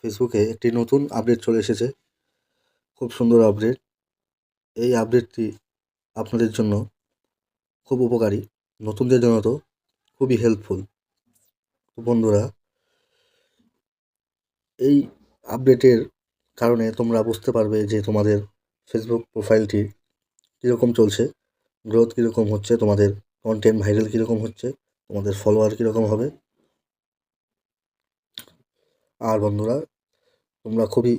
ফেসবুকে একটি নতুন আপডেট চলে এসেছে। খুব সুন্দর আপডেট। এই আপডেটটি আপনাদের জন্য খুব উপকারী, নতুনদের জন্য তো খুবই হেল্পফুল। তো বন্ধুরা, এই আপডেটের কারণে তোমরা বুঝতে পারবে যে তোমাদের ফেসবুক প্রোফাইলটি কীরকম চলছে, গ্রোথ কীরকম হচ্ছে, তোমাদের কন্টেন্ট ভাইরাল কীরকম হচ্ছে, তোমাদের ফলোয়ার কীরকম হবে। আর বন্ধুরা, তোমরা খুবই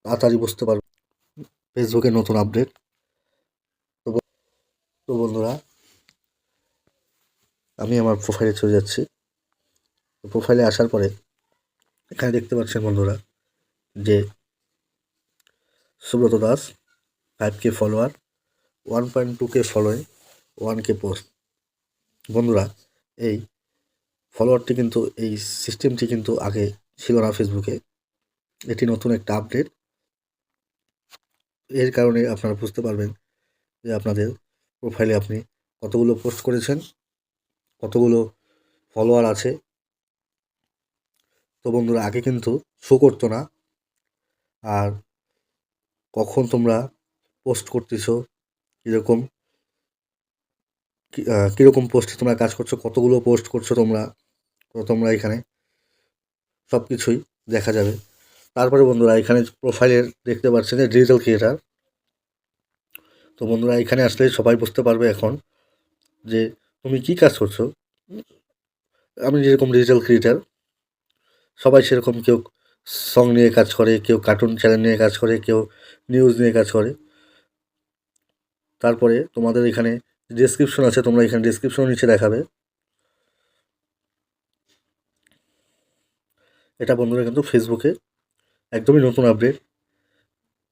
তাড়াতাড়ি বুঝতে পারবে ফেসবুকের নতুন আপডেট। তো বন্ধুরা, আমি আমার প্রোফাইলে চলে যাচ্ছি। প্রোফাইলে আসার পরে এখানে দেখতে পাচ্ছেন বন্ধুরা যে Subrata Das 5K follower, 1.2K following, 1K post. বন্ধুরা, এই ফলোয়ারটি কিন্তু, এই সিস্টেমটি কিন্তু আগে ছিল না ফেসবুকে। এটি নতুন একটা আপডেট। এর কারণে আপনারা বুঝতে পারবেন যে আপনাদের প্রোফাইলে আপনি কতগুলো পোস্ট করেছেন, কতগুলো ফলোয়ার আছে। তো বন্ধুরা, আগে কিন্তু শো করতো না। আর কখন তোমরা পোস্ট করতেছো, কীরকম কীরকম পোস্টে তোমরা কাজ করছো, কতগুলো পোস্ট করছো তোমরা, তো তোমরা এখানে সব কিছুই দেখা যাবে। তারপরে বন্ধুরা, এখানে প্রোফাইলের দেখতে পাচ্ছেন যে ডিজিটাল ক্রিয়েটার। তো বন্ধুরা, এখানে আসলে সবাই বুঝতে পারবে এখন যে তুমি কি কাজ করছো। আমি যেরকম ডিজিটাল ক্রিয়েটার, সবাই সেরকম, কেউ সং নিয়ে কাজ করে, কেউ কার্টুন চ্যানেল নিয়ে কাজ করে, কেউ নিউজ নিয়ে কাজ করে। তারপরে তোমাদের এখানে ডেসক্রিপশন আছে, তোমরা এখানে ডেসক্রিপশন নিচে দেখাবে। এটা বন্ধুরা কিন্তু ফেসবুকে একদমই নতুন আপডেট।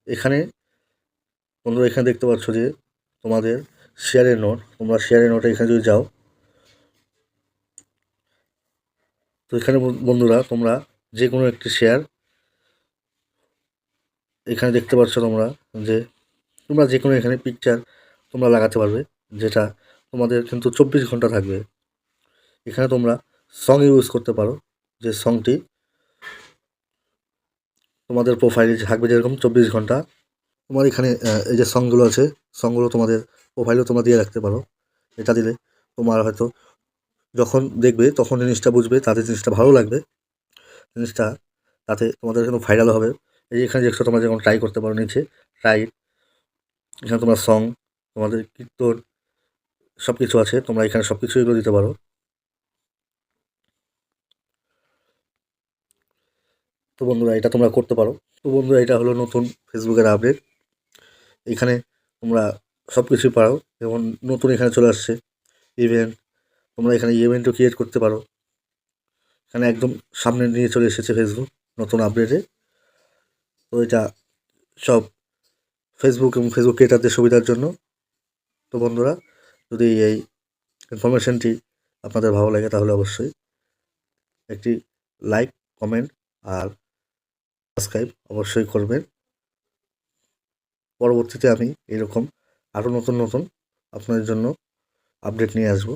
এখানে বন্ধুরা, এখানে দেখতে পাচ্ছ যে তোমাদের শেয়ারের নোট, তোমরা শেয়ারের নোটে এখানে যদি যাও, তো এখানে বন্ধুরা তোমরা যে কোনো একটি শেয়ার এখানে দেখতে পাচ্ছ, তোমরা যে তোমরা যে কোনো এখানে পিকচার তোমরা লাগাতে পারবে, যেটা তোমাদের কিন্তু 24 ঘন্টা থাকবে। এখানে তোমরা সং ইউজ করতে পারো, যে সংটি তোমাদের প্রোফাইলে থাকবে যেরকম 24 ঘন্টা। তোমার এখানে এই যে সংগুলো আছে, সংগুলো তোমাদের প্রোফাইলেও তোমরা দিয়ে রাখতে পারো। এটা দিলে তোমার হয়তো যখন দেখবে তখন জিনিসটা বুঝবে, তাদের জিনিসটা ভালো লাগবে, জিনিসটা তাতে তোমাদের কিন্তু ভাইরাল হবে। এই যে এখানে দেখছো, তোমরা যেমন ট্রাই করতে পারো নিচে ট্রাই, এখানে তোমরা সং, তোমাদের কীর্তন সব কিছু আছে, তোমরা এখানে সব কিছু এগুলো দিতে পারো। তো বন্ধুরা, এটা তোমরা করতে পারো। তো বন্ধুরা, এটা হলো নতুন ফেসবুকের আপডেট। এখানে তোমরা সব কিছুই পারো। যেমন নতুন এখানে চলে আসছে ইভেন্ট, তোমরা এখানে ইভেন্টও ক্রিয়েট করতে পারো। এখানে একদম সামনে নিয়ে চলে এসেছে ফেসবুক নতুন আপডেটে। তো এটা সব ফেসবুক এবং ফেসবুক ক্রিয়েটারদের সুবিধার জন্য। তো বন্ধুরা, যদি এই ইনফরমেশনটি আপনাদের ভালো লাগে তাহলে অবশ্যই একটি লাইক, কমেন্ট আর সাবস্ক্রাইব অবশ্যই করবেন। পরবর্তীতে আমি এরকম আরও নতুন নতুন আপনাদের জন্য আপডেট নিয়ে আসবো।